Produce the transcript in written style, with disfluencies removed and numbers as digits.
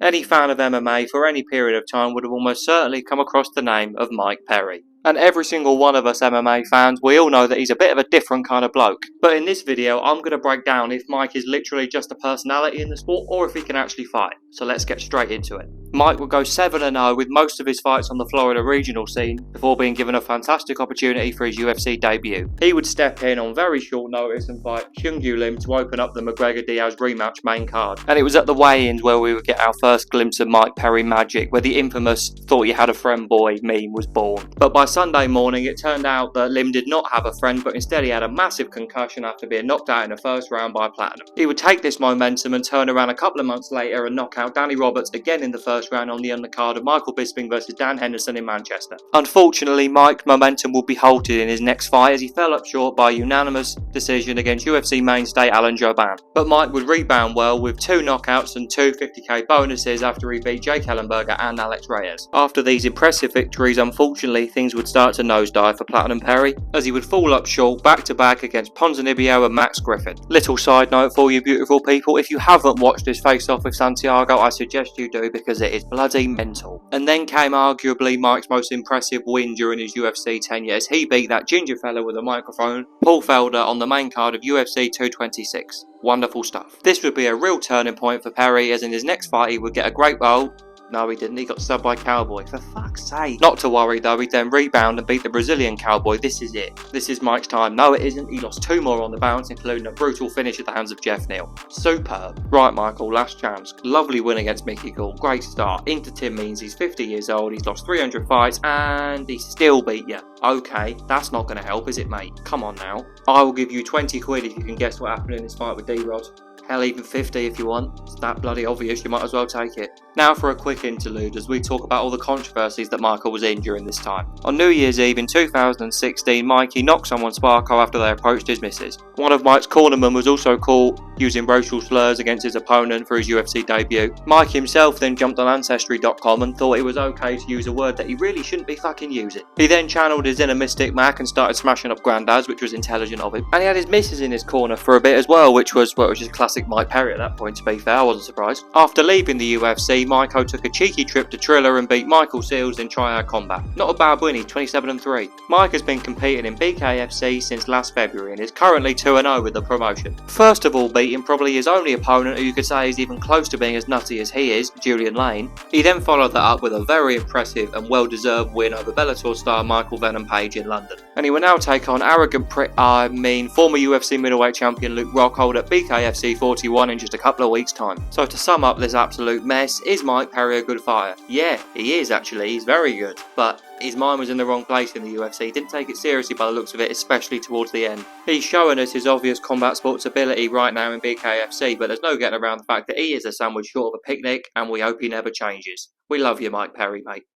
Any fan of MMA for any period of time would have almost certainly come across the name of Mike Perry. And every single one of us MMA fans, we all know that he's a bit of a different kind of bloke. But in this video, I'm going to break down if Mike is literally just a personality in the sport or if he can actually fight. So let's get straight into it. Mike would go 7-0 with most of his fights on the Florida regional scene before being given a fantastic opportunity for his UFC debut. He would step in on very short notice and fight Kyung-Yu Lim to open up the McGregor-Diaz rematch main card. And it was at the weigh-ins where we would get our first glimpse of Mike Perry magic, where the infamous "thought you had a friend boy" meme was born. But by Sunday morning, it turned out that Lim did not have a friend, but instead he had a massive concussion after being knocked out in the first round by Platinum. He would take this momentum and turn around a couple of months later and knock out Danny Roberts again in the first round on the undercard of Michael Bisping versus Dan Henderson in Manchester. Unfortunately, Mike's momentum would be halted in his next fight as he fell up short by unanimous decision against UFC mainstay Alan Jouban. But Mike would rebound well with 2 knockouts and 2 50k bonuses after he beat Jake Ellenberger and Alex Reyes. After these impressive victories, unfortunately, things would start to nosedive for Platinum Perry as he would fall up short back to back against Ponzinibbio and Max Griffin. Little side note for you beautiful people, if you haven't watched his face off with Santiago, I suggest you do because it is bloody mental. And then came arguably Mike's most impressive win during his UFC tenure as he beat that ginger fella with a microphone, Paul Felder, on the main card of UFC 226. Wonderful stuff. This would be a real turning point for Perry as in his next fight he would get a great bowl. No, he didn't. He got subbed by Cowboy. For fuck's sake. Not to worry though, he'd then rebound and beat the Brazilian Cowboy. This is it. This is Mike's time. No, it isn't. He lost 2 more on the bounce, including a brutal finish at the hands of Jeff Neal. Superb. Right, Michael, last chance. Lovely win against Mickey Gall. Great start. Into Tim means he's 50 years old, he's lost 300 fights, and he still beat you. Okay, that's not going to help, is it, mate? Come on now. I will give you 20 quid if you can guess what happened in this fight with D-Rod. Hell, even 50 if you want. It's that bloody obvious, you might as well take it. Now for a quick interlude as we talk about all the controversies that Michael was in during this time. On New Year's Eve in 2016, Mikey knocked someone Sparko after they approached his missus. One of Mike's cornermen was also caught using racial slurs against his opponent for his UFC debut. Mike himself then jumped on Ancestry.com and thought it was okay to use a word that he really shouldn't be fucking using. He then channeled his inner Mystic Mac and started smashing up granddads, which was intelligent of him. And he had his missus in his corner for a bit as well, which was just classic Mike Perry at that point, to be fair. I wasn't surprised. After leaving the UFC, Maiko took a cheeky trip to Triller and beat Michael Seals in Triad Combat. Not a bad win, he's 27-3. Mike has been competing in BKFC since last February and is currently 2-0 with the promotion. First of all, beating probably his only opponent who you could say is even close to being as nutty as he is, Julian Lane. He then followed that up with a very impressive and well-deserved win over Bellator star Michael Venom Page in London. And he will now take on former UFC middleweight champion Luke Rockhold at BKFC 41 in just a couple of weeks' time. So to sum up this absolute mess, is Mike Perry a good fighter? Yeah, he is actually, he's very good. But his mind was in the wrong place in the UFC. He didn't take it seriously by the looks of it, especially towards the end. He's showing us his obvious combat sports ability right now in BKFC, but there's no getting around the fact that he is a sandwich short of a picnic, and we hope he never changes. We love you, Mike Perry, mate.